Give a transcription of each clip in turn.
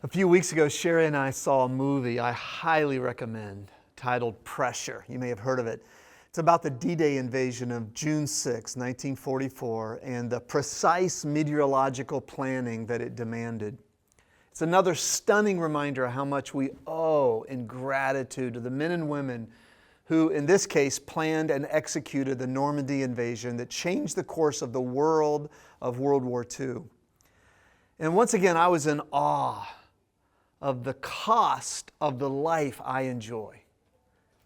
A few weeks ago, Sherry and I saw a movie I highly recommend titled Pressure. You may have heard of it. It's about the D-Day invasion of June 6, 1944, and the precise meteorological planning that it demanded. It's another stunning reminder of how much we owe in gratitude to the men and women who, in this case, planned and executed the Normandy invasion that changed the course of the world of World War II. And once again, I was in awe of the cost of the life I enjoy,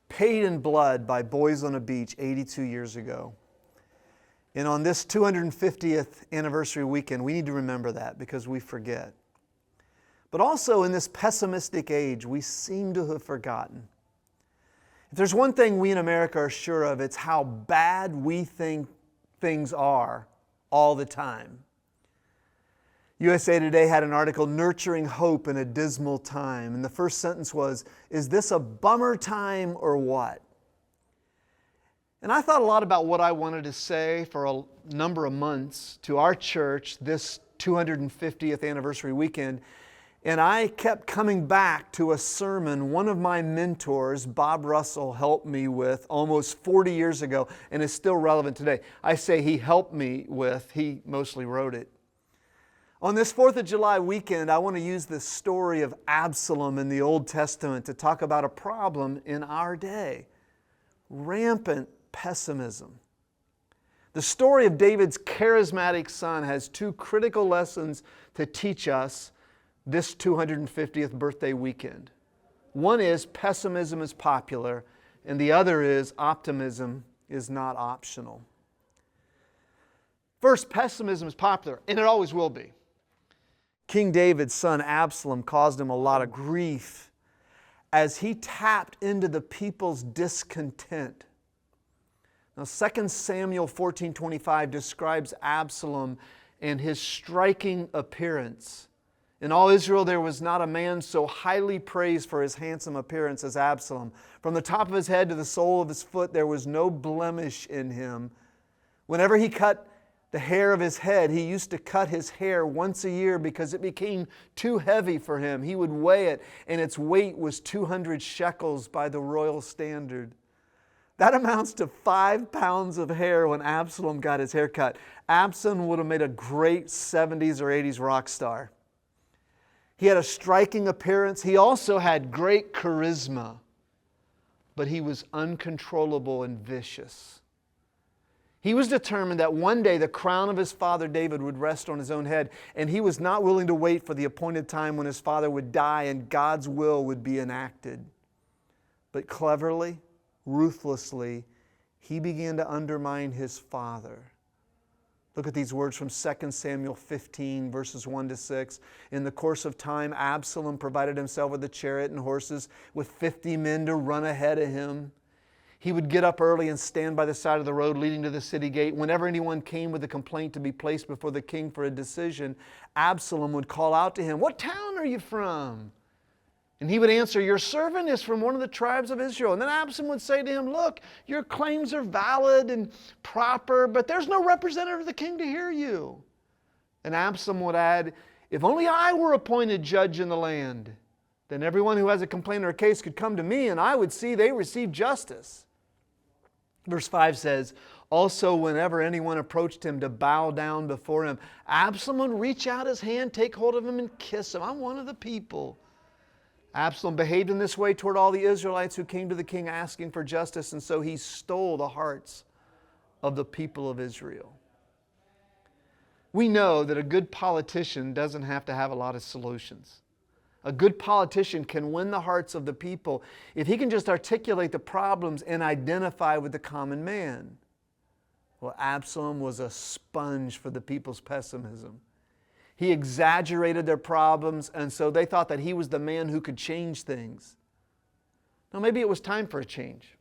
paid in blood by boys on a beach 82 years ago. And on this 250th anniversary weekend, we need to remember that because we forget. But also in this pessimistic age, we seem to have forgotten. If there's one thing we in America are sure of, it's how bad we think things are all the time. USA Today had an article, Nurturing Hope in a Dismal Time. And the first sentence was, is this a bummer time or what? And I thought a lot about what I wanted to say for a number of months to our church this 250th anniversary weekend. And I kept coming back to a sermon one of my mentors, Bob Russell, helped me with almost 40 years ago and is still relevant today. I say he helped me with, he mostly wrote it. On this 4th of July weekend, I want to use the story of Absalom in the Old Testament to talk about a problem in our day, rampant pessimism. The story of David's charismatic son has two critical lessons to teach us this 250th birthday weekend. One is pessimism is popular, and the other is optimism is not optional. First, pessimism is popular, and it always will be. King David's son Absalom caused him a lot of grief as he tapped into the people's discontent. Now 2 Samuel 14:25 describes Absalom and his striking appearance. In all Israel there was not a man so highly praised for his handsome appearance as Absalom. From the top of his head to the sole of his foot there was no blemish in him. Whenever he cut the hair of his head, he used to cut his hair once a year because it became too heavy for him. He would weigh it, and its weight was 200 shekels by the royal standard. That amounts to 5 pounds of hair when Absalom got his hair cut. Absalom would have made a great 70s or 80s rock star. He had a striking appearance. He also had great charisma, but he was uncontrollable and vicious. He was determined that one day the crown of his father David would rest on his own head, and he was not willing to wait for the appointed time when his father would die and God's will would be enacted. But cleverly, ruthlessly, he began to undermine his father. Look at these words from 2 Samuel 15, verses 1 to 6. In the course of time, Absalom provided himself with a chariot and horses with 50 men to run ahead of him. He would get up early and stand by the side of the road leading to the city gate. Whenever anyone came with a complaint to be placed before the king for a decision, Absalom would call out to him, "What town are you from?" And he would answer, "Your servant is from one of the tribes of Israel." And then Absalom would say to him, "Look, your claims are valid and proper, but there's no representative of the king to hear you." And Absalom would add, "If only I were appointed judge in the land, then everyone who has a complaint or a case could come to me, and I would see they receive justice." Verse 5 says, also whenever anyone approached him to bow down before him, Absalom would reach out his hand, take hold of him, and kiss him. "I'm one of the people." Absalom behaved in this way toward all the Israelites who came to the king asking for justice, and so he stole the hearts of the people of Israel. We know that a good politician doesn't have to have a lot of solutions. A good politician can win the hearts of the people if he can just articulate the problems and identify with the common man. Well, Absalom was a sponge for the people's pessimism. He exaggerated their problems, and so they thought that he was the man who could change things. Now, maybe it was time for a change.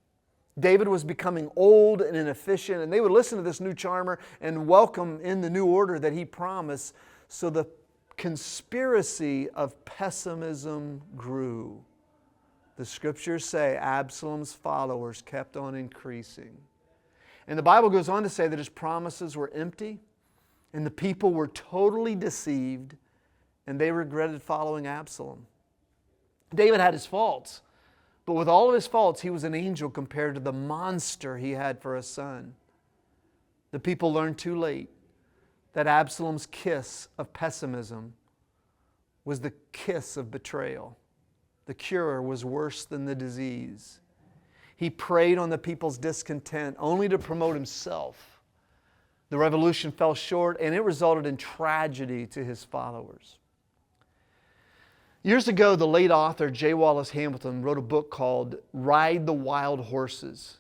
David was becoming old and inefficient, and they would listen to this new charmer and welcome in the new order that he promised. So the conspiracy of pessimism grew. The scriptures say Absalom's followers kept on increasing. And the Bible goes on to say that his promises were empty and the people were totally deceived and they regretted following Absalom. David had his faults, but with all of his faults, he was an angel compared to the monster he had for a son. The people learned too late that Absalom's kiss of pessimism was the kiss of betrayal. The cure was worse than the disease. He preyed on the people's discontent only to promote himself. The revolution fell short, and it resulted in tragedy to his followers. Years ago, the late author J. Wallace Hamilton wrote a book called Ride the Wild Horses,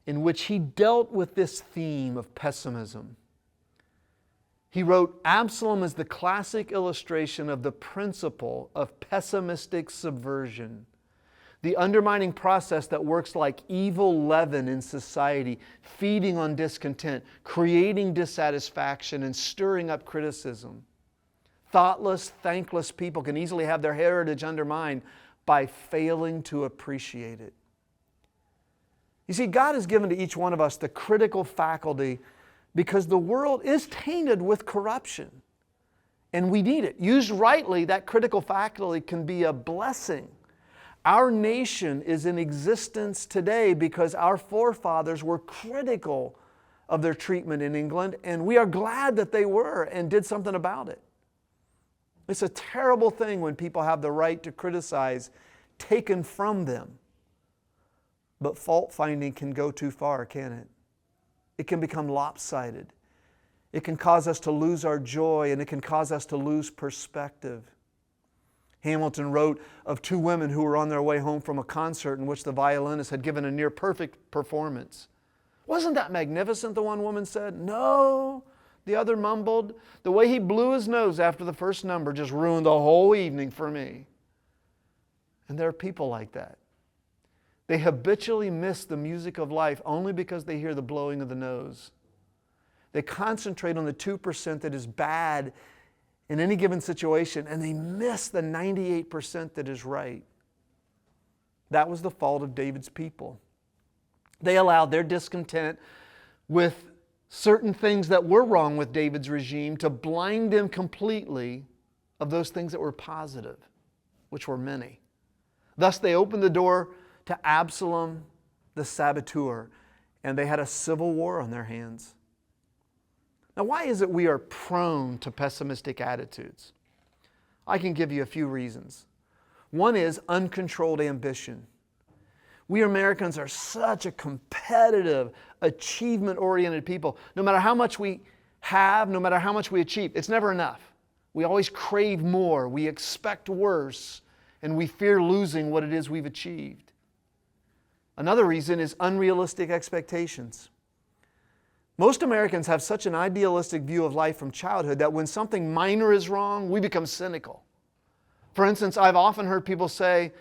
in which he dealt with this theme of pessimism. He wrote, "Absalom is the classic illustration of the principle of pessimistic subversion, the undermining process that works like evil leaven in society, feeding on discontent, creating dissatisfaction, and stirring up criticism. Thoughtless, thankless people can easily have their heritage undermined by failing to appreciate it." You see, God has given to each one of us the critical faculty because the world is tainted with corruption, and we need it. Used rightly, that critical faculty can be a blessing. Our nation is in existence today because our forefathers were critical of their treatment in England, and we are glad that they were and did something about it. It's a terrible thing when people have the right to criticize taken from them. But fault-finding can go too far, can't it? It can become lopsided. It can cause us to lose our joy, and it can cause us to lose perspective. Hamilton wrote of two women who were on their way home from a concert in which the violinist had given a near-perfect performance. "Wasn't that magnificent?" the one woman said. "No," the other mumbled. "The way he blew his nose after the first number just ruined the whole evening for me." And there are people like that. They habitually miss the music of life only because they hear the blowing of the nose. They concentrate on the 2% that is bad in any given situation, and they miss the 98% that is right. That was the fault of David's people. They allowed their discontent with certain things that were wrong with David's regime to blind them completely of those things that were positive, which were many. Thus, they opened the door to Absalom, the saboteur, and they had a civil war on their hands. Now, why is it we are prone to pessimistic attitudes? I can give you a few reasons. One is uncontrolled ambition. We Americans are such a competitive, achievement-oriented people. No matter how much we have, no matter how much we achieve, it's never enough. We always crave more, we expect worse, and we fear losing what it is we've achieved. Another reason is unrealistic expectations. Most Americans have such an idealistic view of life from childhood that when something minor is wrong, we become cynical. For instance, I've often heard people say,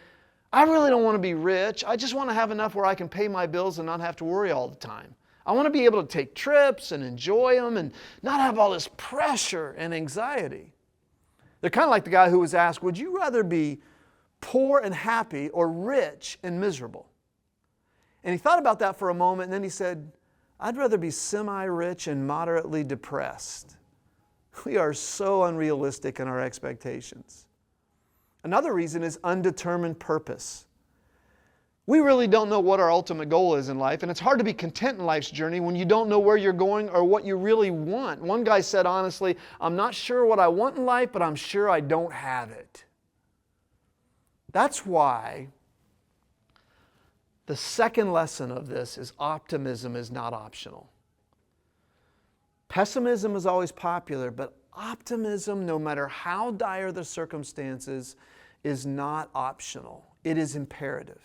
"I really don't want to be rich. I just want to have enough where I can pay my bills and not have to worry all the time. I want to be able to take trips and enjoy them and not have all this pressure and anxiety." They're kind of like the guy who was asked, "Would you rather be poor and happy or rich and miserable?" And he thought about that for a moment, and then he said, "I'd rather be semi-rich and moderately depressed." We are so unrealistic in our expectations. Another reason is undetermined purpose. We really don't know what our ultimate goal is in life, and it's hard to be content in life's journey when you don't know where you're going or what you really want. One guy said honestly, "I'm not sure what I want in life, but I'm sure I don't have it." That's why the second lesson of this is optimism is not optional. Pessimism is always popular, but optimism, no matter how dire the circumstances, is not optional. It is imperative.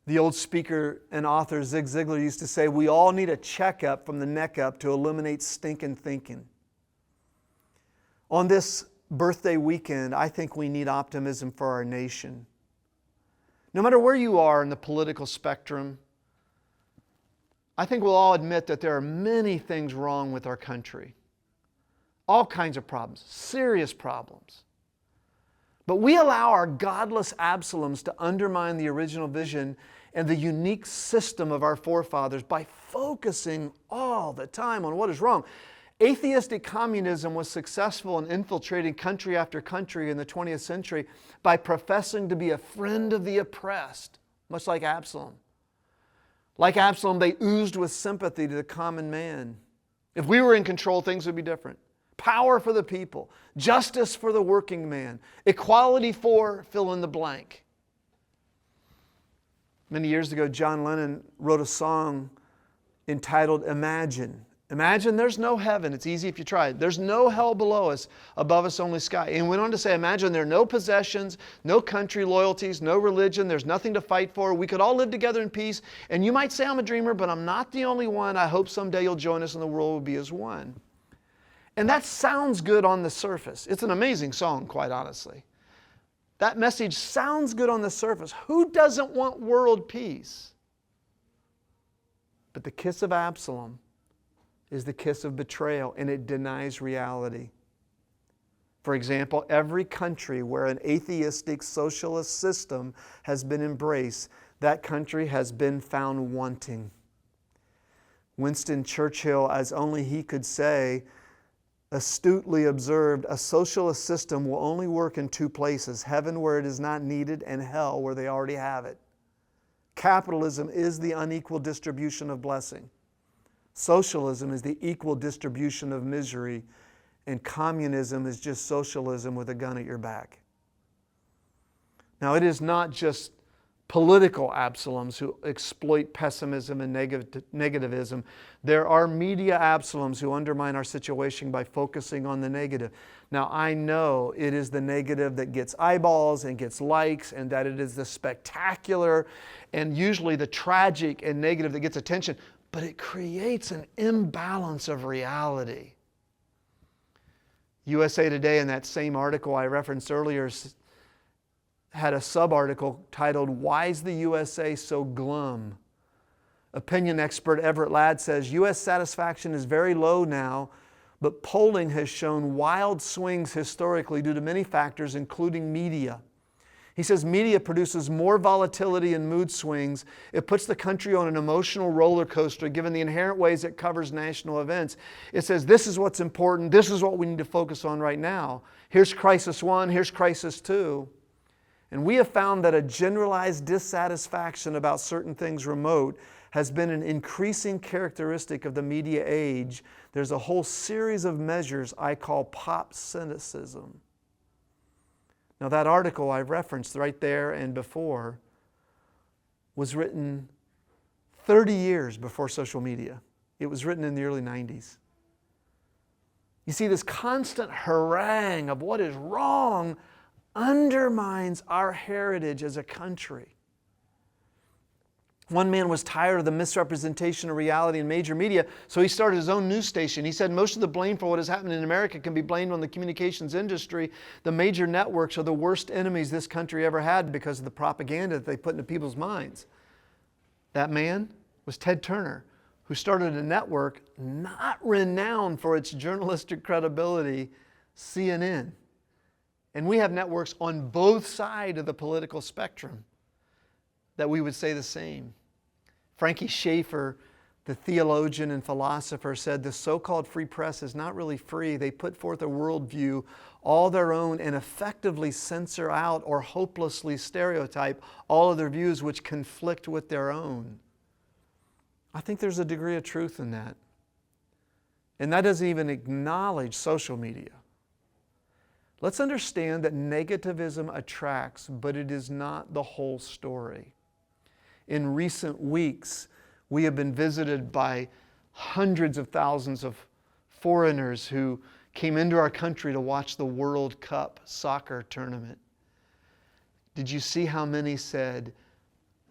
The old speaker and author Zig Ziglar used to say, "We all need a checkup from the neck up to eliminate stinking thinking." On this birthday weekend, I think we need optimism for our nation. No matter where you are in the political spectrum, I think we'll all admit that there are many things wrong with our country. All kinds of problems, serious problems. But we allow our godless Absaloms to undermine the original vision and the unique system of our forefathers by focusing all the time on what is wrong. Atheistic communism was successful in infiltrating country after country in the 20th century by professing to be a friend of the oppressed, much like Absalom. Like Absalom, they oozed with sympathy to the common man. If we were in control, things would be different. Power for the people, justice for the working man, equality for fill in the blank. Many years ago, John Lennon wrote a song entitled Imagine. Imagine there's no heaven. It's easy if you try it. There's no hell below us, above us only sky. And went on to say, imagine there are no possessions, no country loyalties, no religion. There's nothing to fight for. We could all live together in peace. And you might say I'm a dreamer, but I'm not the only one. I hope someday you'll join us and the world will be as one. And that sounds good on the surface. It's an amazing song, quite honestly. That message sounds good on the surface. Who doesn't want world peace? But the kiss of Absalom is the kiss of betrayal, and it denies reality. For example, every country where an atheistic socialist system has been embraced, that country has been found wanting. Winston Churchill, as only he could say, astutely observed, a socialist system will only work in two places, heaven where it is not needed and hell where they already have it. Capitalism is the unequal distribution of blessing. Socialism is the equal distribution of misery, and communism is just socialism with a gun at your back. Now, it is not just political Absaloms who exploit pessimism and negativism. There are media Absaloms who undermine our situation by focusing on the negative. Now, I know it is the negative that gets eyeballs and gets likes, and that it is the spectacular and usually the tragic and negative that gets attention, but it creates an imbalance of reality. USA Today, in that same article I referenced earlier, had a sub-article titled, "Why's the USA So Glum?" Opinion expert Everett Ladd says, U.S. satisfaction is very low now, but polling has shown wild swings historically due to many factors, including media. He says media produces more volatility and mood swings. It puts the country on an emotional roller coaster given the inherent ways it covers national events. It says this is what's important, this is what we need to focus on right now. Here's crisis 1, here's crisis 2. And we have found that a generalized dissatisfaction about certain things remote has been an increasing characteristic of the media age. There's a whole series of measures I call pop cynicism. Now, that article I referenced right there and before was written 30 years before social media. It was written in the early 90s. You see, this constant harangue of what is wrong undermines our heritage as a country. One man was tired of the misrepresentation of reality in major media, so he started his own news station. He said most of the blame for what has happened in America can be blamed on the communications industry. The major networks are the worst enemies this country ever had because of the propaganda that they put into people's minds. That man was Ted Turner, who started a network not renowned for its journalistic credibility, CNN. And we have networks on both sides of the political spectrum that we would say the same. Frankie Schaeffer, the theologian and philosopher, said the so-called free press is not really free. They put forth a worldview all their own and effectively censor out or hopelessly stereotype all of their views which conflict with their own. I think there's a degree of truth in that. And that doesn't even acknowledge social media. Let's understand that negativism attracts, but it is not the whole story. In recent weeks, we have been visited by hundreds of thousands of foreigners who came into our country to watch the World Cup soccer tournament. Did you see how many said,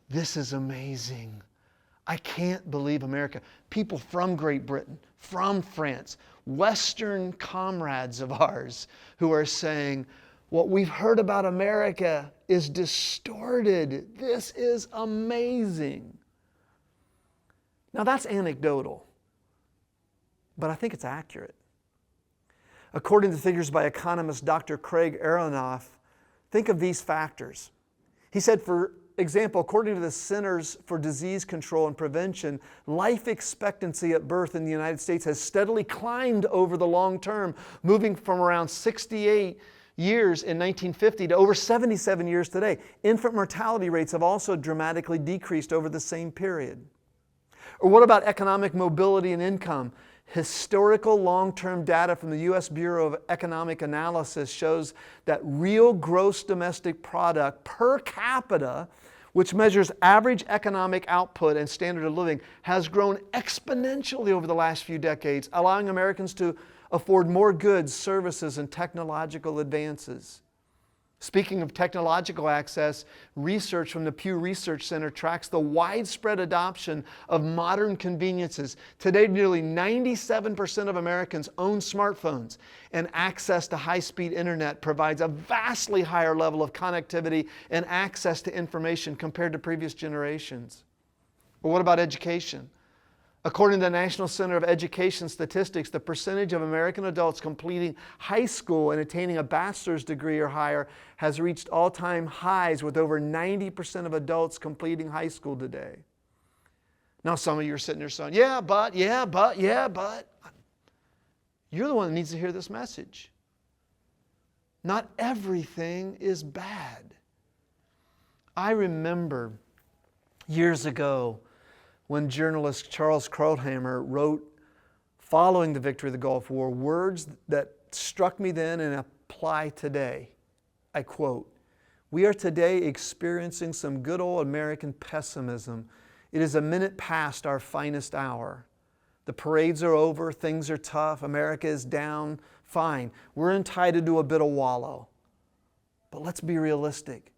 "This is amazing. I can't believe America." People from Great Britain, from France, Western comrades of ours who are saying, what we've heard about America is distorted. This is amazing. Now that's anecdotal, but I think it's accurate. According to figures by economist Dr. Craig Aronoff, think of these factors. He said for example, according to the Centers for Disease Control and Prevention, life expectancy at birth in the United States has steadily climbed over the long term, moving from around 68 years in 1950 to over 77 years today. Infant mortality rates have also dramatically decreased over the same period. Or what about economic mobility and income? Historical long-term data from the U.S. Bureau of Economic Analysis shows that real gross domestic product per capita, which measures average economic output and standard of living, has grown exponentially over the last few decades, allowing Americans to afford more goods, services, and technological advances. Speaking of technological access, research from the Pew Research Center tracks the widespread adoption of modern conveniences. Today, nearly 97% of Americans own smartphones, and access to high-speed internet provides a vastly higher level of connectivity and access to information compared to previous generations. But what about education? According to the National Center of Education Statistics, the percentage of American adults completing high school and attaining a bachelor's degree or higher has reached all-time highs, with over 90% of adults completing high school today. Now some of you are sitting there saying, yeah, but. You're the one that needs to hear this message. Not everything is bad. I remember years ago, when journalist Charles Krauthammer wrote, following the victory of the Gulf War, words that struck me then and apply today. I quote, "We are today experiencing some good old American pessimism. It is a minute past our finest hour. The parades are over, things are tough, America is down, fine. We're entitled to a bit of wallow. But let's be realistic.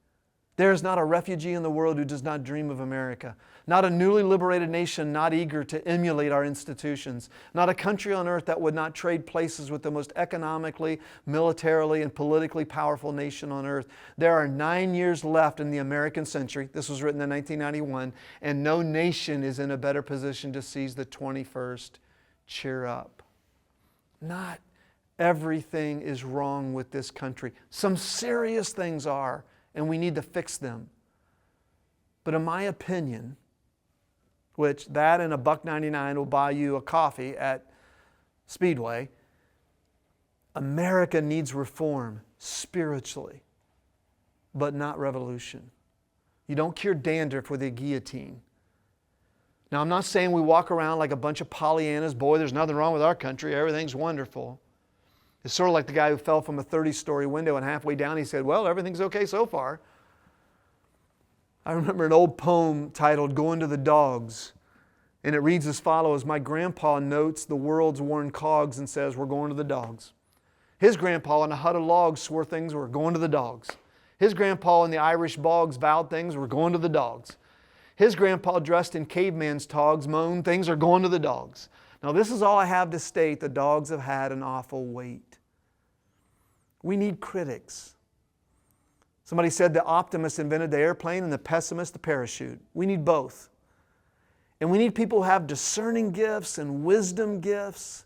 There is not a refugee in the world who does not dream of America. Not a newly liberated nation not eager to emulate our institutions. Not a country on earth that would not trade places with the most economically, militarily, and politically powerful nation on earth. There are 9 years left in the American century." This was written in 1991. "And no nation is in a better position to seize the 21st. Cheer up." Not everything is wrong with this country. Some serious things are, and we need to fix them. But in my opinion, which that and $1.99 will buy you a coffee at Speedway, America needs reform spiritually, but not revolution. You don't cure dandruff with a guillotine. Now, I'm not saying we walk around like a bunch of Pollyannas, boy, there's nothing wrong with our country, everything's wonderful. It's sort of like the guy who fell from a 30-story window and halfway down he said, well, everything's okay so far. I remember an old poem titled "Going to the Dogs," and it reads as follows: "My grandpa notes the world's worn cogs and says, we're going to the dogs." His grandpa in a hut of logs swore things were going to the dogs. His grandpa in the Irish bogs vowed things were going to the dogs. His grandpa dressed in caveman's togs moaned things are going to the dogs. Now this is all I have to state: the dogs have had an awful wait. We need critics. Somebody said the optimist invented the airplane and the pessimist the parachute. We need both. And we need people who have discerning gifts and wisdom gifts,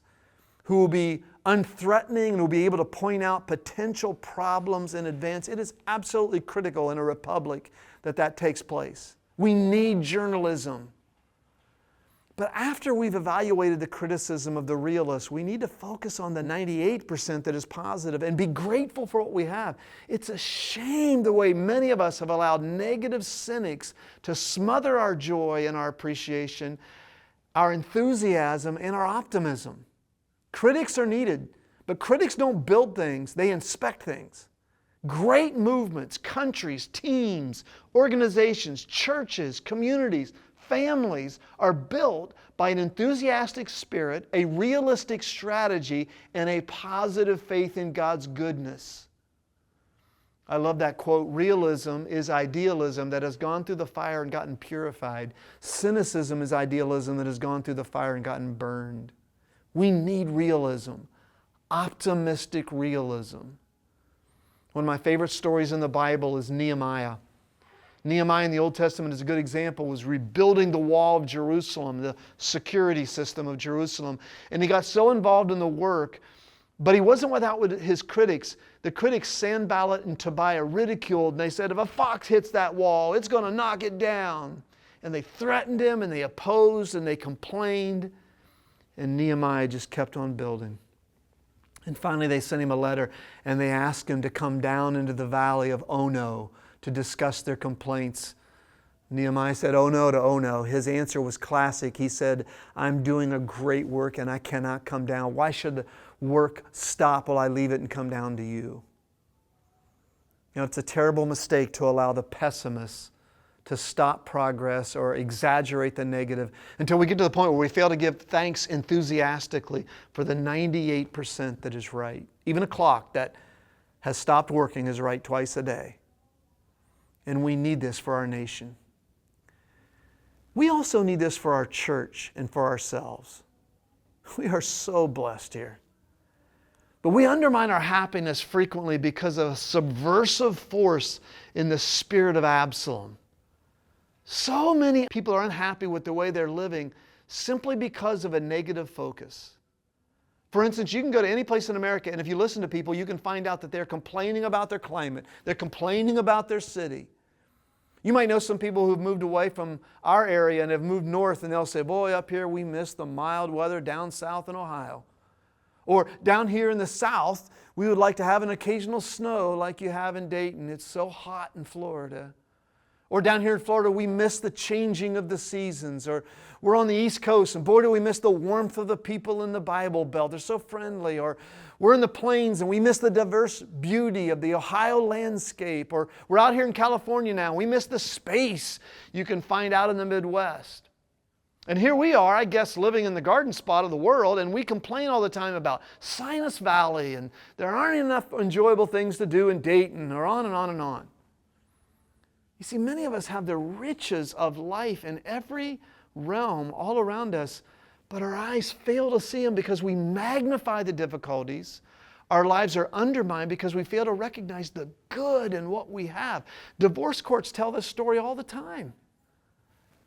who will be unthreatening and will be able to point out potential problems in advance. It is absolutely critical in a republic that that takes place. We need journalism. But after we've evaluated the criticism of the realists, we need to focus on the 98% that is positive and be grateful for what we have. It's a shame the way many of us have allowed negative cynics to smother our joy and our appreciation, our enthusiasm and our optimism. Critics are needed, but critics don't build things, they inspect things. Great movements, countries, teams, organizations, churches, communities, families are built by an enthusiastic spirit, a realistic strategy, and a positive faith in God's goodness. I love that quote: "Realism is idealism that has gone through the fire and gotten purified. Cynicism is idealism that has gone through the fire and gotten burned." We need realism, optimistic realism. One of my favorite stories in the Bible is Nehemiah. Nehemiah in the Old Testament is a good example, was rebuilding the wall of Jerusalem, the security system of Jerusalem. And he got so involved in the work But he wasn't without his critics. The critics, Sanballat and Tobiah, ridiculed, and they said, if a fox hits that wall, it's going to knock it down. And they threatened him, and they opposed, and they complained. And Nehemiah just kept on building. And finally they sent him a letter, and they asked him to come down into the valley of Ono to discuss their complaints. Nehemiah said, oh no to Ono. His answer was classic. He said, I'm doing a great work and I cannot come down. Why should the work stop while I leave it and come down to you? You know, it's a terrible mistake to allow the pessimists to stop progress or exaggerate the negative until we get to the point where we fail to give thanks enthusiastically for the 98% that is right. Even a clock that has stopped working is right twice a day. And we need this for our nation. We also need this for our church and for ourselves. We are so blessed here. But we undermine our happiness frequently because of a subversive force in the spirit of Absalom. So many people are unhappy with the way they're living simply because of a negative focus. For instance, you can go to any place in America, and if you listen to people, you can find out that they're complaining about their climate. They're complaining about their city. You might know some people who've moved away from our area and have moved north, and they'll say, boy, up here we miss the mild weather down south in Ohio. Or down here in the south, we would like to have an occasional snow like you have in Dayton. It's so hot in Florida. Or down here in Florida, we miss the changing of the seasons. Or we're on the East Coast, and boy, do we miss the warmth of the people in the Bible Belt. They're so friendly. Or we're in the plains, and we miss the diverse beauty of the Ohio landscape. Or we're out here in California now, and we miss the space you can find out in the Midwest. And here we are, I guess, living in the garden spot of the world, and we complain all the time about Sinus Valley, and there aren't enough enjoyable things to do in Dayton, or on and on and on. You see, many of us have the riches of life in every realm all around us, but our eyes fail to see them because we magnify the difficulties. Our lives are undermined because we fail to recognize the good in what we have. Divorce courts tell this story all the time.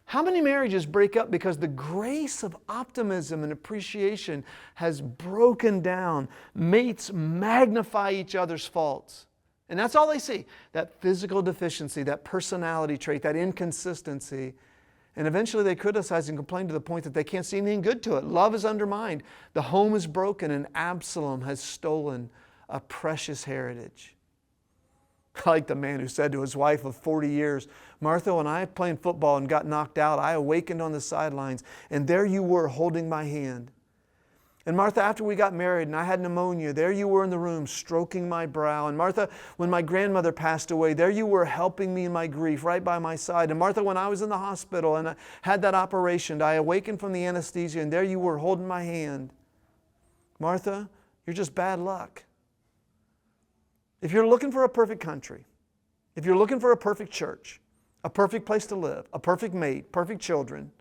How many marriages break up because the grace of optimism and appreciation has broken down? Mates magnify each other's faults. And that's all they see, that physical deficiency, that personality trait, that inconsistency. And eventually they criticize and complain to the point that they can't see anything good to it. Love is undermined. The home is broken, and Absalom has stolen a precious heritage. I like the man who said to his wife of 40 years, Martha, when I played football and got knocked out, I awakened on the sidelines, and there you were holding my hand. And Martha, after we got married and I had pneumonia, there you were in the room stroking my brow. And Martha, when my grandmother passed away, there you were helping me in my grief right by my side. And Martha, when I was in the hospital and I had that operation, I awakened from the anesthesia, and there you were holding my hand. Martha, you're just bad luck. If you're looking for a perfect country, if you're looking for a perfect church, a perfect place to live, a perfect mate, perfect children,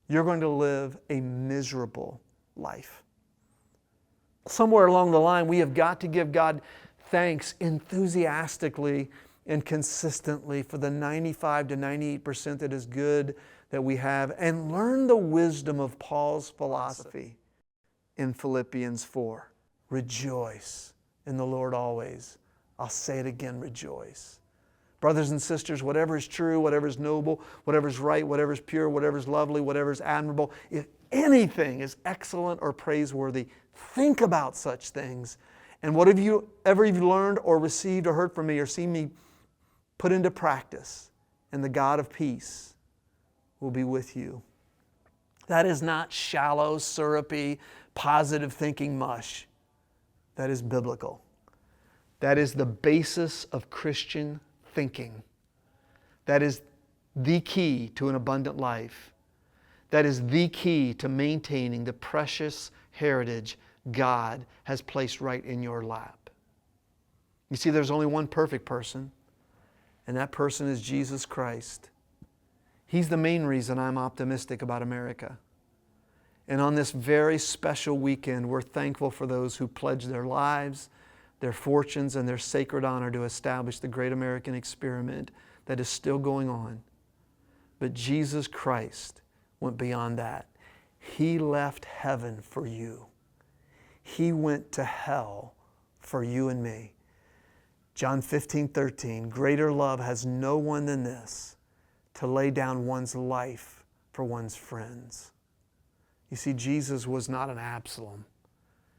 you're going to live a miserable life. Somewhere along the line, we have got to give God thanks enthusiastically and consistently for the 95 to 98% that is good that we have, and learn the wisdom of Paul's philosophy in Philippians 4. Rejoice in the Lord always. I'll say it again, rejoice. Brothers and sisters, whatever is true, whatever is noble, whatever is right, whatever is pure, whatever is lovely, whatever is admirable, if anything is excellent or praiseworthy, think about such things. And what have you ever learned or received or heard from me or seen me put into practice, and the God of peace will be with you. That is not shallow, syrupy, positive thinking mush. That is biblical. That is the basis of Christian thinking. That is the key to an abundant life. That is the key to maintaining the precious heritage God has placed right in your lap. You see, there's only one perfect person, and that person is Jesus Christ. He's the main reason I'm optimistic about America. And on this very special weekend, we're thankful for those who pledged their lives, their fortunes, and their sacred honor to establish the great American experiment that is still going on. But Jesus Christ went beyond that. He left heaven for you. He went to hell for you and me. John 15:13, greater love has no one than this, to lay down one's life for one's friends. You see, Jesus was not an Absalom.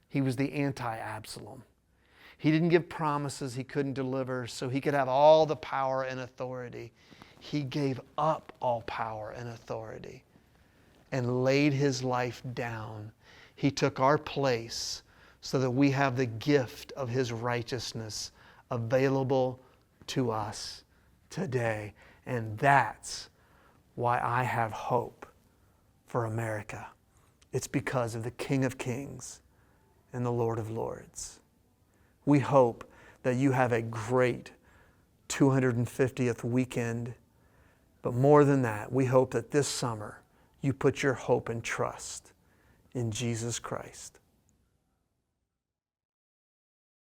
He was the anti-Absalom. He didn't give promises he couldn't deliver so he could have all the power and authority. He gave up all power and authority and laid his life down. He took our place so that we have the gift of his righteousness available to us today. And that's why I have hope for America. It's because of the King of Kings and the Lord of Lords. We hope that you have a great 250th weekend. But more than that, we hope that this summer you put your hope and trust in Jesus Christ.